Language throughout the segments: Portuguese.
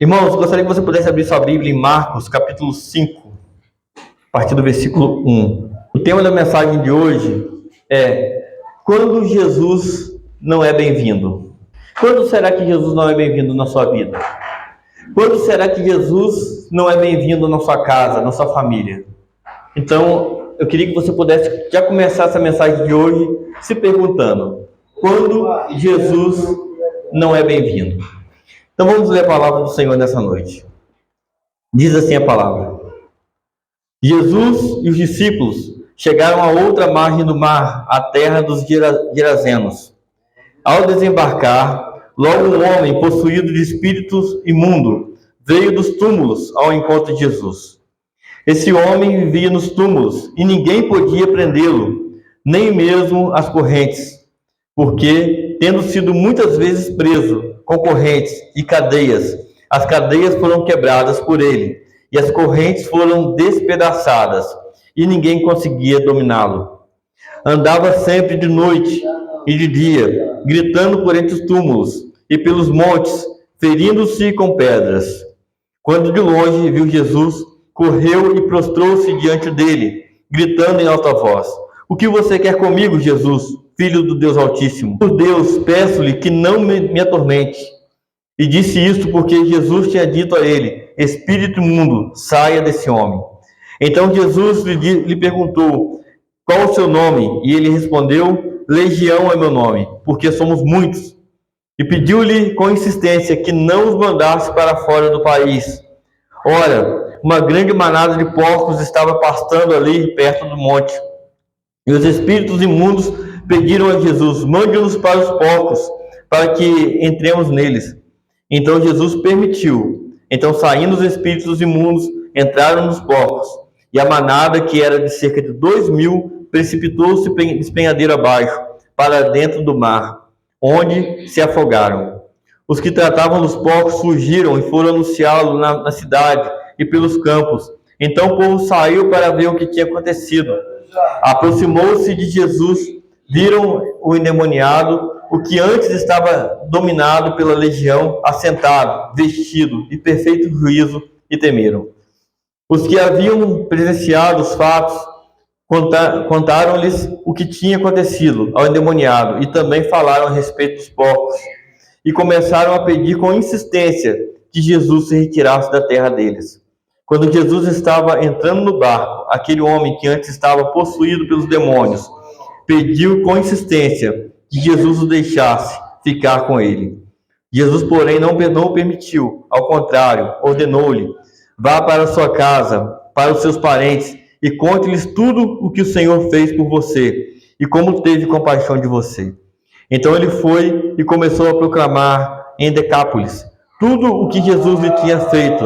Irmãos, gostaria que você pudesse abrir sua Bíblia em Marcos, capítulo 5, a partir do versículo 1. O tema da mensagem de hoje é: quando Jesus não é bem-vindo? Quando será que Jesus não é bem-vindo na sua vida? Quando será que Jesus não é bem-vindo na sua casa, na sua família? Então, eu queria que você pudesse já começar essa mensagem de hoje se perguntando: quando Jesus não é bem-vindo? Então vamos ler a palavra do Senhor nessa noite. Diz assim a palavra: Jesus e os discípulos chegaram a outra margem do mar, a terra dos Gerazenos. Ao desembarcar, logo um homem possuído de espíritos imundo veio dos túmulos ao encontro de Jesus. Esse homem vivia nos túmulos e ninguém podia prendê-lo, nem mesmo as correntes, porque, tendo sido muitas vezes preso com correntes e cadeias, as cadeias foram quebradas por ele, e as correntes foram despedaçadas, e ninguém conseguia dominá-lo. Andava sempre de noite e de dia, gritando por entre os túmulos e pelos montes, ferindo-se com pedras. Quando de longe viu Jesus, correu e prostrou-se diante dele, gritando em alta voz: "O que você quer comigo, Jesus, Filho do Deus Altíssimo? Por Deus, peço-lhe que não me atormente." E disse isto porque Jesus tinha dito a ele: "Espírito imundo, saia desse homem." Então Jesus lhe perguntou: "Qual o seu nome?" E ele respondeu: "Legião é meu nome, porque somos muitos." E pediu-lhe com insistência que não os mandasse para fora do país. Ora, uma grande manada de porcos estava pastando ali perto do monte. E os espíritos imundos pediram a Jesus: "Mande-nos para os porcos, para que entremos neles." Então Jesus permitiu. Então, saindo os espíritos imundos, entraram nos porcos. E a manada, que era de cerca de 2.000, precipitou-se despenhadeiro abaixo, para dentro do mar, onde se afogaram. Os que tratavam dos porcos fugiram e foram anunciá-lo na cidade e pelos campos. Então o povo saiu para ver o que tinha acontecido. Aproximou-se de Jesus, viram o endemoniado, o que antes estava dominado pela legião, assentado, vestido, em perfeito juízo, e temeram. Os que haviam presenciado os fatos contaram-lhes o que tinha acontecido ao endemoniado, e também falaram a respeito dos porcos, e começaram a pedir com insistência que Jesus se retirasse da terra deles. Quando Jesus estava entrando no barco, aquele homem que antes estava possuído pelos demônios pediu com insistência que Jesus o deixasse ficar com ele. Jesus, porém, não o permitiu. Ao contrário, ordenou-lhe: "Vá para a sua casa, para os seus parentes, e conte-lhes tudo o que o Senhor fez por você, e como teve compaixão de você." Então ele foi e começou a proclamar em Decápolis tudo o que Jesus lhe tinha feito,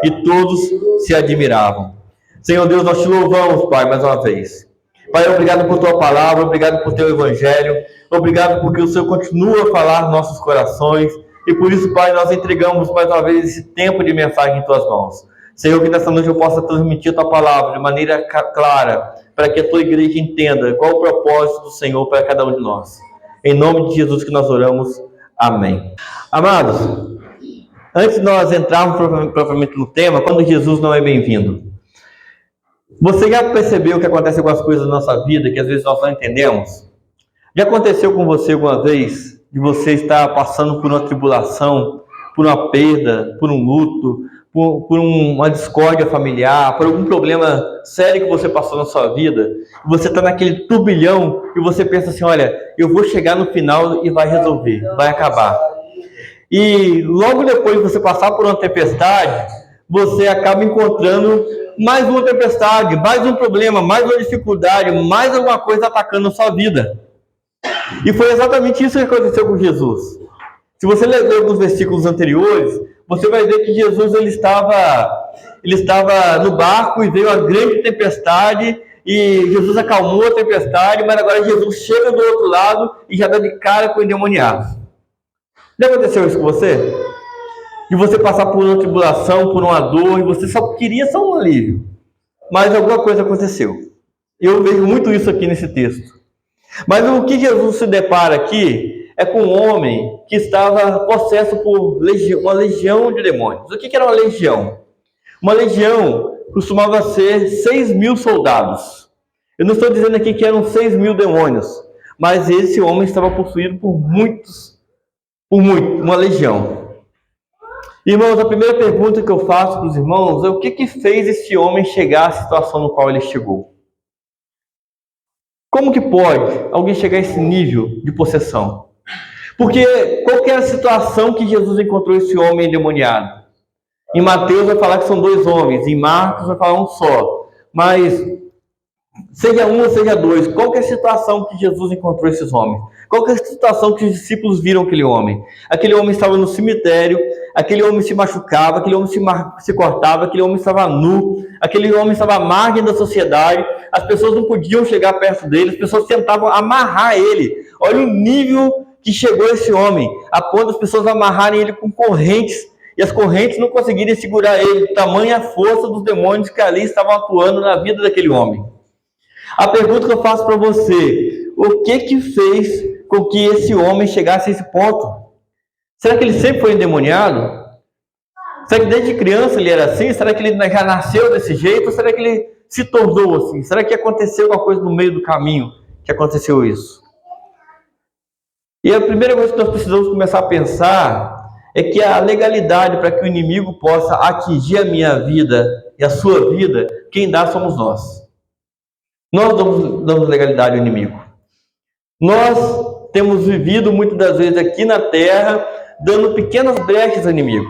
e todos se admiravam. Senhor Deus, nós te louvamos, Pai, mais uma vez. Pai, obrigado por tua palavra, obrigado por teu evangelho, obrigado porque o Senhor continua a falar nos nossos corações, e por isso, Pai, nós entregamos mais uma vez esse tempo de mensagem em tuas mãos. Senhor, que nessa noite eu possa transmitir a tua palavra de maneira clara, para que a tua igreja entenda qual o propósito do Senhor para cada um de nós. Em nome de Jesus que nós oramos. Amém. Amados, antes de nós entrarmos propriamente no tema, quando Jesus não é bem-vindo, você já percebeu o que acontece com as coisas na nossa vida, que às vezes nós não entendemos? Já aconteceu com você alguma vez de você estar passando por uma tribulação, por uma perda, por um luto, por uma discórdia familiar, por algum problema sério que você passou na sua vida, e você está naquele turbilhão e você pensa assim: olha, eu vou chegar no final e vai resolver, vai acabar. E logo depois de você passar por uma tempestade, você acaba encontrando mais uma tempestade, mais um problema, mais uma dificuldade, mais alguma coisa atacando a sua vida. E foi exatamente isso que aconteceu com Jesus. Se você ler alguns versículos anteriores, você vai ver que Jesus ele estava no barco e veio uma grande tempestade, e Jesus acalmou a tempestade, mas agora Jesus chega do outro lado e já dá de cara com o endemoniado. Já aconteceu isso com você? De você passar por uma tribulação, por uma dor, e você só queria só um alívio, mas alguma coisa aconteceu. Eu vejo muito isso aqui nesse texto. Mas o que Jesus se depara aqui é com um homem que estava possesso por uma legião de demônios. O que era uma legião? Uma legião costumava ser 6.000 soldados. Eu não estou dizendo aqui que eram 6.000 demônios, mas esse homem estava possuído por uma legião. Irmãos, a primeira pergunta que eu faço para os irmãos é o que fez esse homem chegar à situação no qual ele chegou? Como que pode alguém chegar a esse nível de possessão? Porque qual que é a situação que Jesus encontrou esse homem endemoniado? Em Mateus vai falar que são 2 homens, em Marcos vai falar um só. Mas, seja um ou seja 2, qual que é a situação que Jesus encontrou esses homens? Qual que é a situação que os discípulos viram aquele homem? Aquele homem estava no cemitério, aquele homem se machucava, aquele homem se cortava, aquele homem estava nu, aquele homem estava à margem da sociedade, as pessoas não podiam chegar perto dele, as pessoas tentavam amarrar ele. Olha o nível que chegou esse homem, a ponto das pessoas amarrarem ele com correntes, e as correntes não conseguirem segurar ele, tamanha a força dos demônios que ali estavam atuando na vida daquele homem. A pergunta que eu faço para você, o que fez com que esse homem chegasse a esse ponto? Será que ele sempre foi endemoniado? Será que desde criança ele era assim? Será que ele já nasceu desse jeito? Ou será que ele se tornou assim? Será que aconteceu alguma coisa no meio do caminho que aconteceu isso? E a primeira coisa que nós precisamos começar a pensar é que a legalidade para que o inimigo possa atingir a minha vida e a sua vida, quem dá somos nós. Nós damos legalidade ao inimigo. Nós temos vivido muitas das vezes aqui na terra, dando pequenas brechas ao inimigo.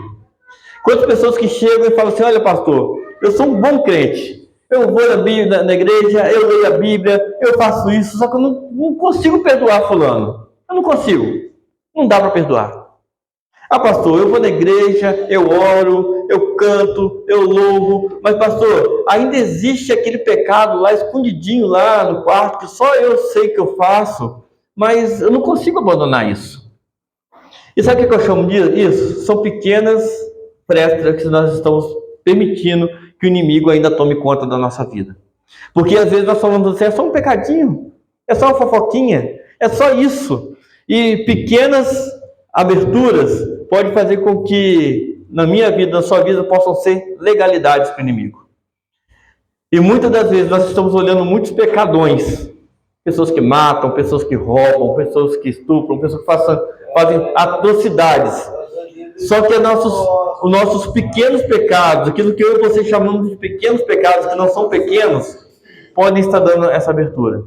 Quantas pessoas que chegam e falam assim, olha pastor, eu sou um bom crente, eu vou na igreja, eu leio a Bíblia, eu faço isso, só que eu não consigo perdoar fulano. Eu não consigo, não dá para perdoar. Ah pastor, eu vou na igreja, eu oro, eu canto, eu louvo, mas pastor, ainda existe aquele pecado lá escondidinho lá no quarto, que só eu sei que eu faço, mas eu não consigo abandonar isso. E sabe o que eu chamo disso? São pequenas frestas que nós estamos permitindo que o inimigo ainda tome conta da nossa vida. Porque às vezes nós falamos assim, é só um pecadinho, é só uma fofoquinha, é só isso. E pequenas aberturas podem fazer com que na minha vida, na sua vida, possam ser legalidades para o inimigo. E muitas das vezes nós estamos olhando muitos pecadões, pessoas que matam, pessoas que roubam, pessoas que estupram, pessoas que fazem atrocidades. Só que os nossos pequenos pecados, aquilo que eu e você chamamos de pequenos pecados, que não são pequenos, podem estar dando essa abertura.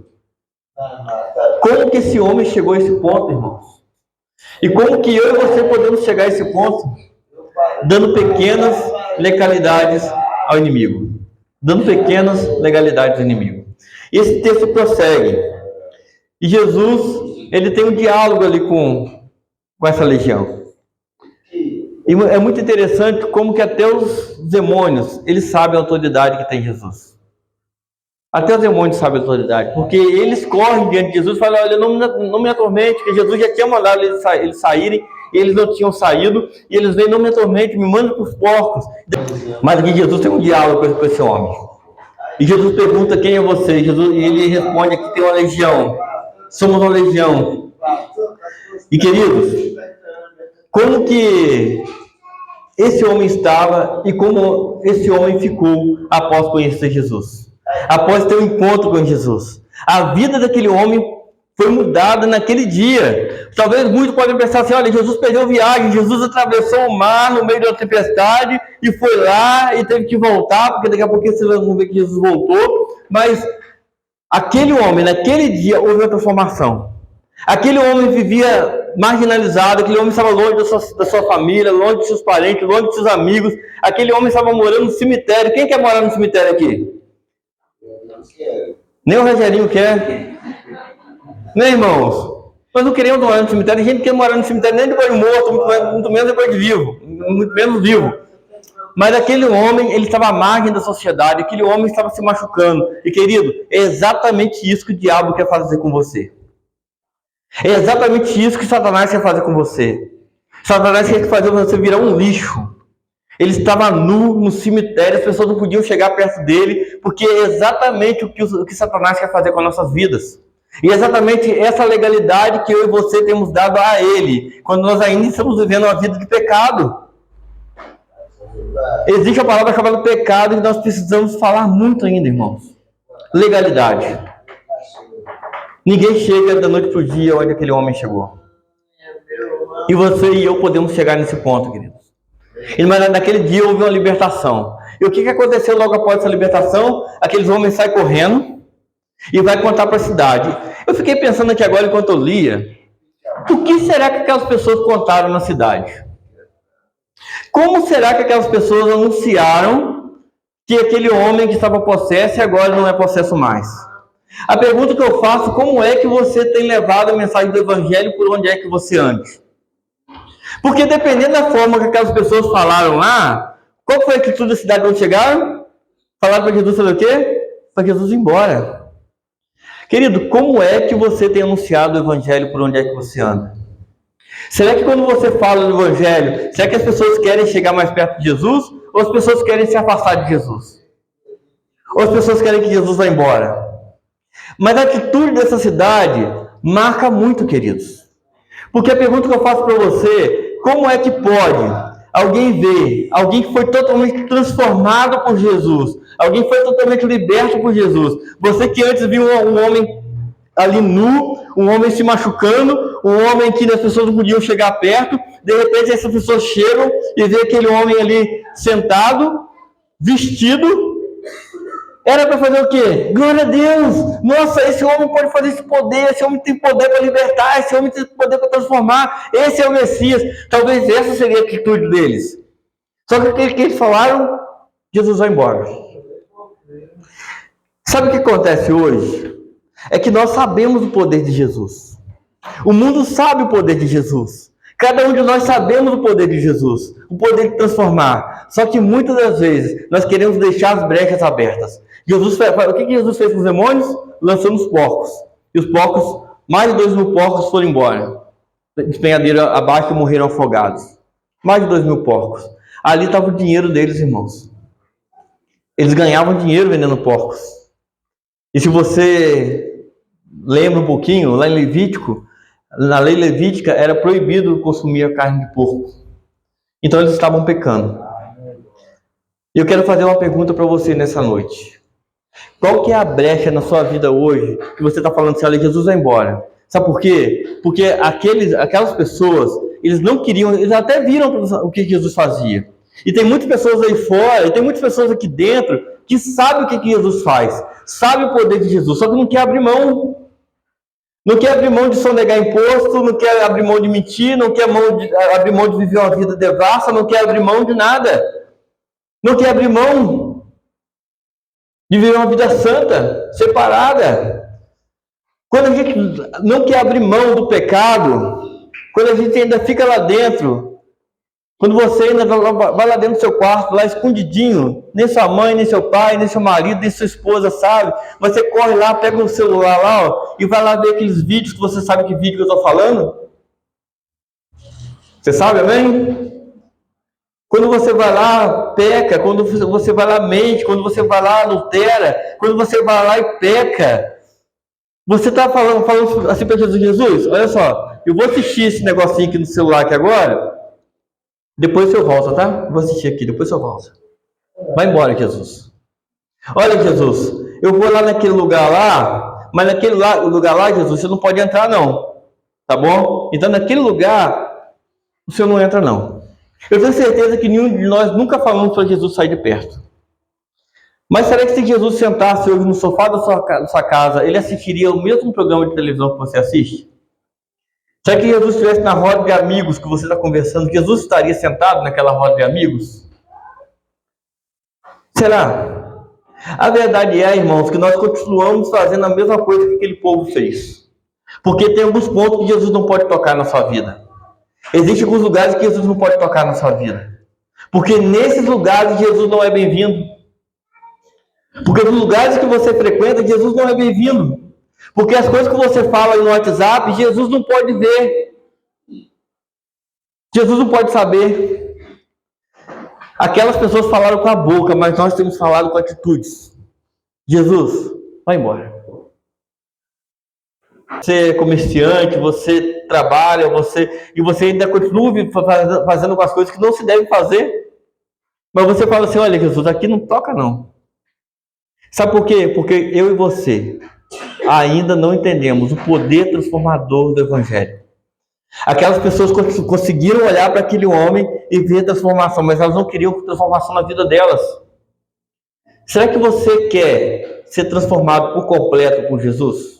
Como que esse homem chegou a esse ponto, irmãos? E como que eu e você podemos chegar a esse ponto? Dando pequenas legalidades ao inimigo. Dando pequenas legalidades ao inimigo. E esse texto prossegue. E Jesus, ele tem um diálogo ali com essa legião. E é muito interessante como que até os demônios, eles sabem a autoridade que tem Jesus. Até os demônios sabem a autoridade, porque eles correm diante de Jesus e falam, olha, não me atormente, porque Jesus já tinha mandado eles saírem, e eles não tinham saído, e eles vêm, não me atormente, me mandem para os porcos. Mas aqui Jesus tem um diálogo com esse homem. E Jesus pergunta, quem é você? E ele responde, aqui tem uma legião. Somos uma legião. E queridos, como que esse homem estava e como esse homem ficou após conhecer Jesus? Após ter um encontro com Jesus. A vida daquele homem foi mudada naquele dia. Talvez muitos podem pensar assim, olha, Jesus perdeu viagem, Jesus atravessou o mar no meio da tempestade e foi lá e teve que voltar, porque daqui a pouco vocês vão ver que Jesus voltou. Mas aquele homem, naquele dia, houve uma transformação. Aquele homem vivia marginalizado, aquele homem estava longe da sua família, longe de seus parentes, longe de seus amigos. Aquele homem estava morando no cemitério. Quem quer morar no cemitério aqui? Nem o Rogerinho quer. Né, irmãos? Nós não queremos morar no cemitério. A gente quer morar no cemitério nem depois de morto, muito menos depois de vivo. Muito menos vivo. Mas aquele homem, ele estava à margem da sociedade. Aquele homem estava se machucando. E, querido, é exatamente isso que o diabo quer fazer com você. É exatamente isso que Satanás quer fazer com você. Satanás quer fazer você virar um lixo. Ele estava nu no cemitério, as pessoas não podiam chegar perto dele, porque é exatamente o que Satanás quer fazer com as nossas vidas. E é exatamente essa legalidade que eu e você temos dado a Ele, quando nós ainda estamos vivendo uma vida de pecado. Existe a palavra chamada pecado e nós precisamos falar muito ainda, irmãos. Legalidade. Ninguém chega da noite para o dia onde aquele homem chegou. E você e eu podemos chegar nesse ponto, queridos. Mas naquele dia houve uma libertação. E o que aconteceu logo após essa libertação? Aqueles homens saem correndo e vai contar para a cidade. Eu fiquei pensando aqui agora, enquanto eu lia, o que será que aquelas pessoas contaram na cidade? Como será que aquelas pessoas anunciaram que aquele homem que estava possesso e agora não é possesso mais? A pergunta que eu faço, como é que você tem levado a mensagem do Evangelho por onde é que você anda? Porque dependendo da forma que aquelas pessoas falaram lá, qual foi a atitude da cidade quando chegaram? Falaram para Jesus fazer o quê? Para Jesus ir embora. Querido, como é que você tem anunciado o Evangelho por onde é que você anda? Será que quando você fala do Evangelho, será que as pessoas querem chegar mais perto de Jesus? Ou as pessoas querem se afastar de Jesus? Ou as pessoas querem que Jesus vá embora? Mas a atitude dessa cidade marca muito, queridos. Porque a pergunta que eu faço para você, como é que pode alguém ver, alguém que foi totalmente transformado por Jesus, alguém que foi totalmente liberto por Jesus, você que antes viu um homem ali nu, um homem se machucando, um homem que as pessoas não podiam chegar perto, de repente essas pessoas chegam e vê aquele homem ali sentado, vestido. Era para fazer o quê? Glória a Deus! Nossa, esse homem pode fazer esse poder, esse homem tem poder para libertar, esse homem tem poder para transformar, esse é o Messias. Talvez essa seria a atitude deles. Só que o que eles falaram? Jesus vai embora. Sabe o que acontece hoje? É que nós sabemos o poder de Jesus. O mundo sabe o poder de Jesus. Cada um de nós sabemos o poder de Jesus, o poder de transformar. Só que muitas das vezes nós queremos deixar as brechas abertas. O que Jesus fez com os demônios? Lançou nos porcos. E os porcos, mais de 2.000 porcos foram embora. Despenhadeira abaixo e morreram afogados. Mais de 2.000 porcos. Ali estava o dinheiro deles, irmãos. Eles ganhavam dinheiro vendendo porcos. E se você lembra um pouquinho, lá em Levítico, na lei levítica era proibido consumir a carne de porco. Então eles estavam pecando. E eu quero fazer uma pergunta para você nessa noite. Qual que é a brecha na sua vida hoje que você está falando assim, olha, Jesus vai embora? Sabe por quê? Porque aquelas pessoas, eles não queriam, eles até viram o que Jesus fazia. E tem muitas pessoas aí fora, e tem muitas pessoas aqui dentro, que sabem o que Jesus faz, sabem o poder de Jesus, só que não quer abrir mão. Não quer abrir mão de sonegar imposto, não quer abrir mão de mentir, não quer abrir mão de viver uma vida devassa, não quer abrir mão de nada. Não quer abrir mão de viver uma vida santa, separada. Quando a gente não quer abrir mão do pecado, quando a gente ainda fica lá dentro, quando você ainda vai lá dentro do seu quarto, lá escondidinho, nem sua mãe, nem seu pai, nem seu marido, nem sua esposa sabe, você corre lá, pega o celular lá, ó, e vai lá ver aqueles vídeos que você sabe que vídeo que eu estou falando. Você sabe, amém? Quando você vai lá, peca, quando você vai lá, mente, quando você vai lá, adultera, quando você vai lá e peca, você está falando assim para Jesus, olha só, eu vou assistir esse negocinho aqui no celular aqui agora, depois eu volto, tá? Vou assistir aqui, depois eu volto. Vai embora, Jesus. Olha, Jesus, eu vou lá naquele lugar lá, mas naquele lugar lá, Jesus, você não pode entrar não, tá bom? Então naquele lugar, o senhor não entra não. Eu tenho certeza que nenhum de nós nunca falamos para Jesus sair de perto. Mas será que se Jesus sentasse hoje no sofá da sua casa, ele assistiria o mesmo programa de televisão que você assiste? Será que Jesus estivesse na roda de amigos que você está conversando, Jesus estaria sentado naquela roda de amigos? Será? A verdade é, irmãos, que nós continuamos fazendo a mesma coisa que aquele povo fez. Porque tem alguns pontos que Jesus não pode tocar na sua vida. Existem alguns lugares que Jesus não pode tocar na sua vida. Porque nesses lugares Jesus não é bem-vindo. Porque nos lugares que você frequenta, Jesus não é bem-vindo. Porque as coisas que você fala no WhatsApp, Jesus não pode ver. Jesus não pode saber. Aquelas pessoas falaram com a boca, mas nós temos falado com atitudes. Jesus, vai embora. Você é comerciante, você trabalha, e você ainda continua fazendo as coisas que não se devem fazer. Mas você fala assim, olha Jesus, aqui não toca não. Sabe por quê? Porque eu e você ainda não entendemos o poder transformador do Evangelho. Aquelas pessoas conseguiram olhar para aquele homem e ver transformação, mas elas não queriam transformação na vida delas. Será que você quer ser transformado por completo por Jesus?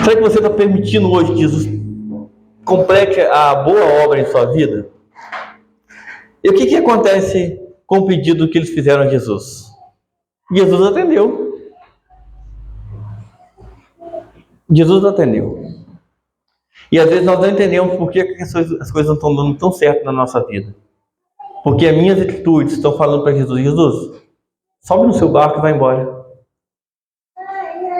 Será que você está permitindo hoje que Jesus complete a boa obra em sua vida? E o que acontece com o pedido que eles fizeram a Jesus? Jesus atendeu. Jesus atendeu. E às vezes nós não entendemos por que as coisas não estão dando tão certo na nossa vida. Porque as minhas atitudes estão falando para Jesus, Jesus, sobe no seu barco e vai embora.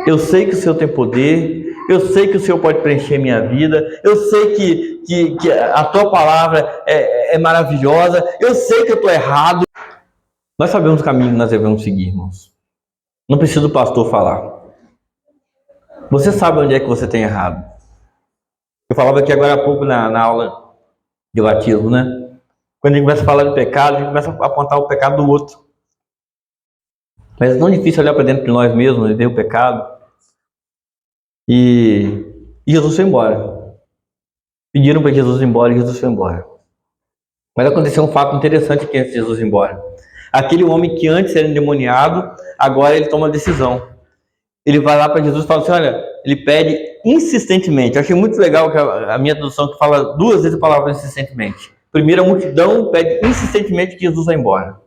Eu sei que o Senhor tem poder, eu sei que o Senhor pode preencher minha vida, eu sei que a tua palavra é maravilhosa, eu sei que eu estou errado. Nós sabemos o caminho que nós devemos seguir, irmãos. Não precisa do pastor falar. Você sabe onde é que você tem errado. Eu falava aqui agora há pouco na aula de batismo, né? Quando a gente começa a falar de pecado, a gente começa a apontar o pecado do outro. Mas é tão difícil olhar para dentro de nós mesmos e ver o pecado. E Jesus foi embora. Pediram para Jesus ir embora e Jesus foi embora. Mas aconteceu um fato interessante aqui antes de Jesus ir embora. Aquele homem que antes era endemoniado, agora ele toma uma decisão. Ele vai lá para Jesus e fala assim, olha, ele pede insistentemente. Eu achei muito legal que a minha tradução que fala 2 vezes a palavra insistentemente. Primeiro, a multidão pede insistentemente que Jesus vá embora.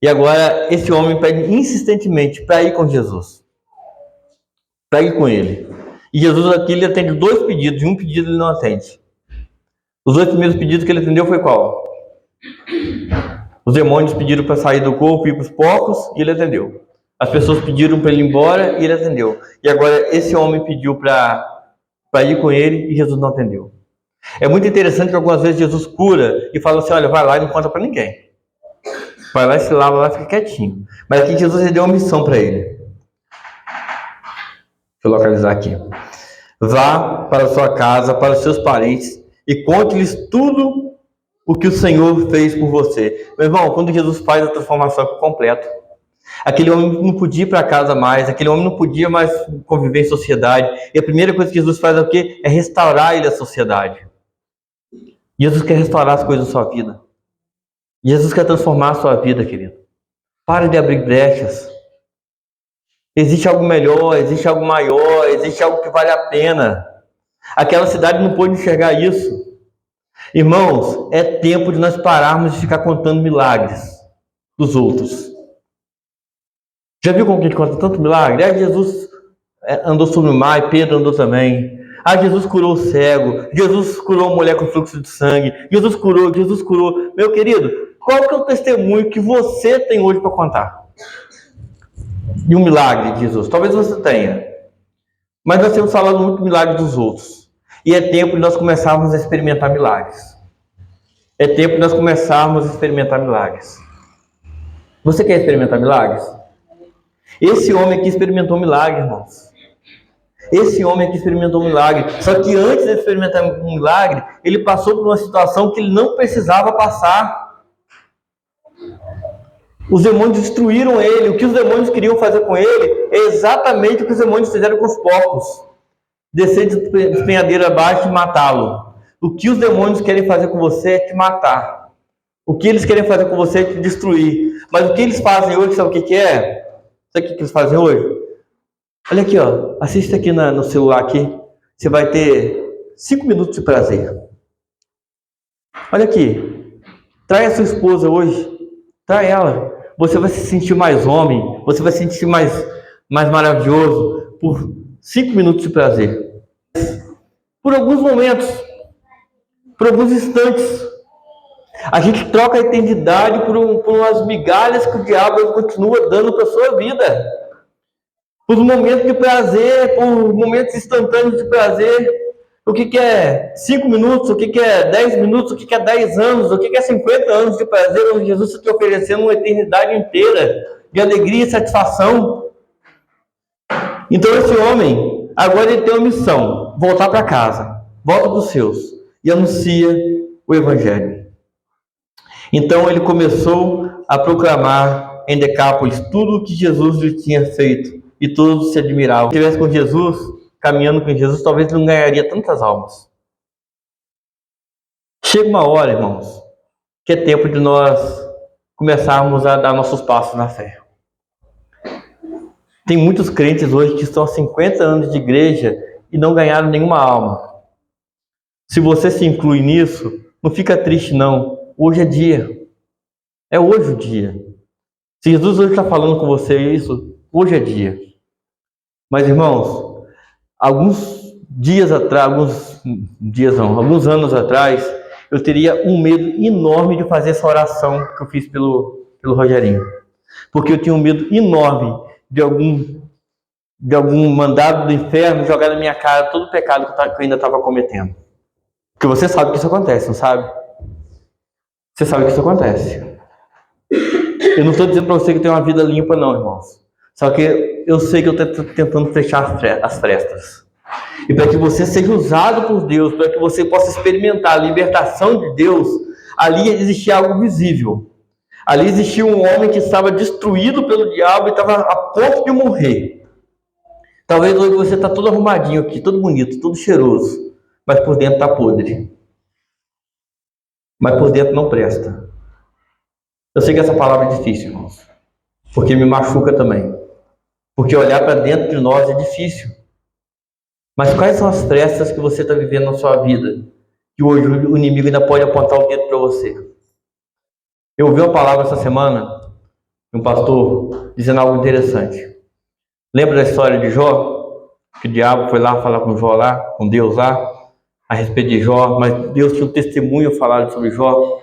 E agora esse homem pede insistentemente para ir com Jesus. Para ir com ele. E Jesus aqui ele atende 2 pedidos, e um pedido ele não atende. Os 2 primeiros pedidos que ele atendeu foi qual? Os demônios pediram para sair do corpo e ir para os porcos, e ele atendeu. As pessoas pediram para ele ir embora, e ele atendeu. E agora esse homem pediu para ir com ele, e Jesus não atendeu. É muito interessante que algumas vezes Jesus cura e fala assim, olha, vai lá e não conta para ninguém. Vai lá e se lava lá e fica quietinho. Mas aqui Jesus deu uma missão para ele. Deixa eu localizar aqui. Vá para a sua casa, para os seus parentes e conte-lhes tudo o que o Senhor fez por você. Meu irmão, quando Jesus faz a transformação por completo, aquele homem não podia ir para casa mais, aquele homem não podia mais conviver em sociedade. E a primeira coisa que Jesus faz é o quê? É restaurar ele à sociedade. Jesus quer restaurar as coisas da sua vida. Jesus quer transformar a sua vida, querido. Pare de abrir brechas. Existe algo melhor, existe algo maior, existe algo que vale a pena. Aquela cidade não pôde enxergar isso. Irmãos, é tempo de nós pararmos de ficar contando milagres dos outros. Já viu como que a gente conta tanto milagre? Jesus andou sobre o mar e Pedro andou também. Jesus curou o cego, Jesus curou a mulher com fluxo de sangue, Jesus curou. Meu querido, qual que é o testemunho que você tem hoje para contar? De um milagre de Jesus? Talvez você tenha. Mas nós temos falado muito milagre dos outros. E é tempo de nós começarmos a experimentar milagres. É tempo de nós começarmos a experimentar milagres. Você quer experimentar milagres? Esse homem aqui experimentou milagre, irmãos. Esse homem aqui experimentou um milagre. Só que antes de experimentar um milagre, ele passou por uma situação que ele não precisava passar. Os demônios destruíram ele. O que os demônios queriam fazer com ele é exatamente o que os demônios fizeram com os porcos. Descer de despenhadeira abaixo e matá-lo. O que os demônios querem fazer com você é te matar. O que eles querem fazer com você é te destruir. Mas o que eles fazem hoje, sabe o que é? Sabe o que eles fazem hoje? Olha aqui, ó. Assista aqui no celular aqui. Você vai ter 5 minutos de prazer. Olha aqui. Trai a sua esposa hoje. Trai ela. Você vai se sentir mais homem. Você vai se sentir mais maravilhoso por 5 minutos de prazer. Por alguns momentos. Por alguns instantes. A gente troca a eternidade por umas migalhas que o diabo continua dando para a sua vida. Por momentos de prazer, por momentos instantâneos de prazer. O que é 5 minutos, o que é 10 minutos, o que é 10 anos, o que é 50 anos de prazer, onde Jesus está te oferecendo uma eternidade inteira de alegria e satisfação. Então esse homem, Agora ele tem uma missão: voltar para casa, volta para os seus e anuncia o Evangelho. Então ele começou a proclamar em Decápolis tudo o que Jesus lhe tinha feito, e todos se admiravam. Se estivesse com Jesus, caminhando com Jesus, talvez não ganharia tantas almas. Chega uma hora, irmãos, que é tempo de nós começarmos a dar nossos passos na fé. Tem muitos crentes hoje que estão há 50 anos de igreja e não ganharam nenhuma alma. Se você se inclui nisso, não fica triste não. Hoje é dia. É hoje o dia. Se Jesus hoje está falando com você isso, hoje é dia. Mas, irmãos, alguns anos atrás, eu teria um medo enorme de fazer essa oração que eu fiz pelo Rogerinho. Porque eu tinha um medo enorme de algum mandado do inferno jogar na minha cara todo o pecado que eu ainda estava cometendo. Porque você sabe que isso acontece, não sabe? Você sabe que isso acontece. Eu não estou dizendo para você que tem uma vida limpa, não, irmãos. Só que eu sei que eu estou tentando fechar as frestas. E para que você seja usado por Deus, para que você possa experimentar a libertação de Deus, ali existia algo visível. Ali existia um homem que estava destruído pelo diabo e estava a ponto de morrer. Talvez hoje você está todo arrumadinho aqui, todo bonito, todo cheiroso, mas por dentro está podre. Mas por dentro não presta. Eu sei que essa palavra é difícil, irmãos, porque me machuca também. Porque olhar para dentro de nós é difícil. Mas quais são as frestas que você está vivendo na sua vida? Que hoje o inimigo ainda pode apontar o dedo para você. Eu ouvi uma palavra essa semana de um pastor dizendo algo interessante. Lembra da história de Jó? Que o diabo foi lá falar com Jó lá, com Deus lá, a respeito de Jó, mas Deus tinha um testemunho falado sobre Jó.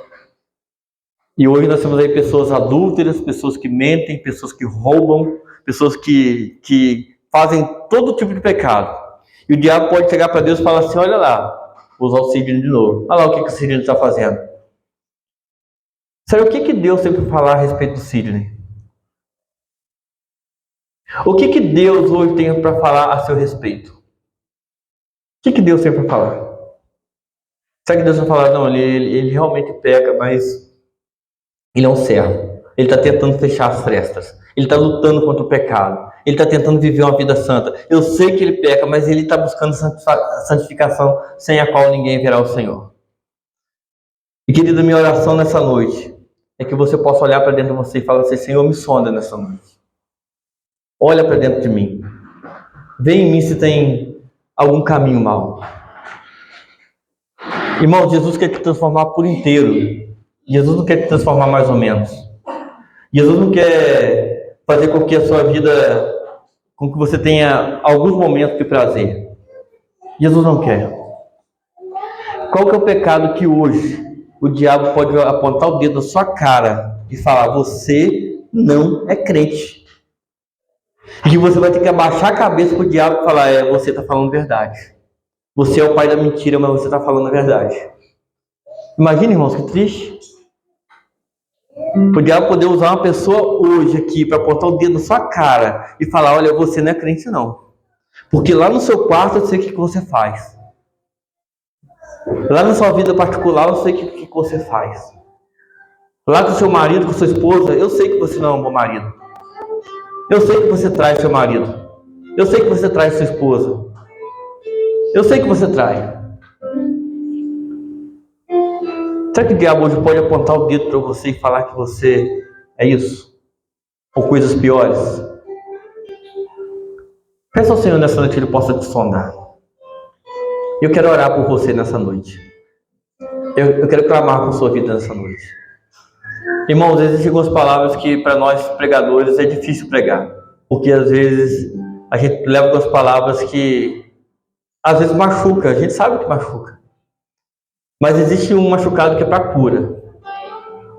E hoje nós temos aí pessoas adúlteras, pessoas que mentem, pessoas que roubam, pessoas que fazem todo tipo de pecado. E o diabo pode chegar para Deus e falar assim: olha lá, vou usar o Sidney de novo. Olha lá o que o Sidney está fazendo. Sabe o que Deus tem para falar a respeito do Sidney? O que Deus hoje tem para falar a seu respeito? O que Deus tem para falar? Será que Deus vai falar: não, ele realmente peca, mas ele é um servo. Ele está tentando fechar as frestas. Ele está lutando contra o pecado. Ele está tentando viver uma vida santa. Eu sei que ele peca, mas ele está buscando santificação, sem a qual ninguém verá o Senhor. E querida, minha oração nessa noite é que você possa olhar para dentro de você e falar assim: Senhor, me sonda nessa noite. Olha para dentro de mim. Vê em mim se tem algum caminho mau. Irmão, Jesus quer te transformar por inteiro. Jesus não quer te transformar mais ou menos. Jesus não quer fazer com que a sua vida, com que você tenha alguns momentos de prazer. Jesus não quer. Qual que é o pecado que hoje o diabo pode apontar o dedo na sua cara e falar: você não é crente? E que você vai ter que abaixar a cabeça para o diabo e falar: você está falando verdade. Você é o pai da mentira, mas você está falando a verdade. Imagina, irmãos, que triste. O diabo poder usar uma pessoa hoje aqui para apontar o dedo na sua cara e falar: olha, você não é crente não. Porque lá no seu quarto eu sei o que você faz. Lá na sua vida particular eu sei o que você faz. Lá com o seu marido, com sua esposa, eu sei que você não é um bom marido. Eu sei que você trai seu marido. Eu sei que você trai sua esposa. Eu sei que você trai. Será que o diabo hoje pode apontar o dedo para você e falar que você é isso? Ou coisas piores? Peça ao Senhor nessa noite que Ele possa te sondar. Eu quero orar por você nessa noite. Eu quero clamar por sua vida nessa noite. Irmãos, existem algumas palavras que para nós pregadores é difícil pregar. Porque às vezes a gente leva algumas palavras que às vezes machuca. A gente sabe que machuca. Mas existe um machucado que é para cura.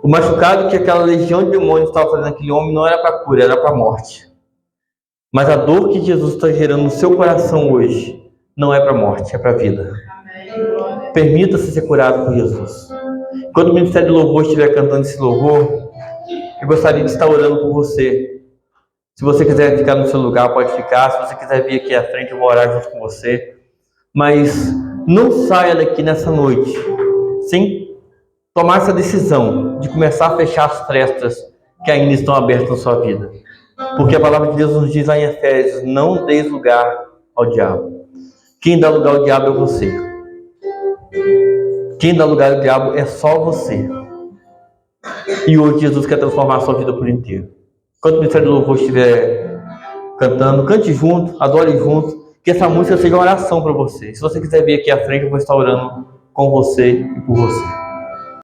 O machucado que aquela legião de demônios estava fazendo naquele homem não era para cura, era para morte. Mas a dor que Jesus está gerando no seu coração hoje não é para morte, é para vida. Permita-se ser curado por Jesus. Quando o Ministério de Louvor estiver cantando esse louvor, eu gostaria de estar orando por você. Se você quiser ficar no seu lugar, pode ficar. Se você quiser vir aqui à frente, eu vou orar junto com você. Mas não saia daqui nessa noite sem tomar essa decisão de começar a fechar as frestas que ainda estão abertas na sua vida. Porque a palavra de Deus nos diz lá em Efésios: não deis lugar ao diabo. Quem dá lugar ao diabo é você. Quem dá lugar ao diabo é só você. E hoje Jesus quer transformar a sua vida por inteiro. Enquanto o Ministério do Louvor estiver cantando, cante junto, adore junto, que essa música seja uma oração para você. Se você quiser vir aqui à frente, eu vou estar orando com você e por você.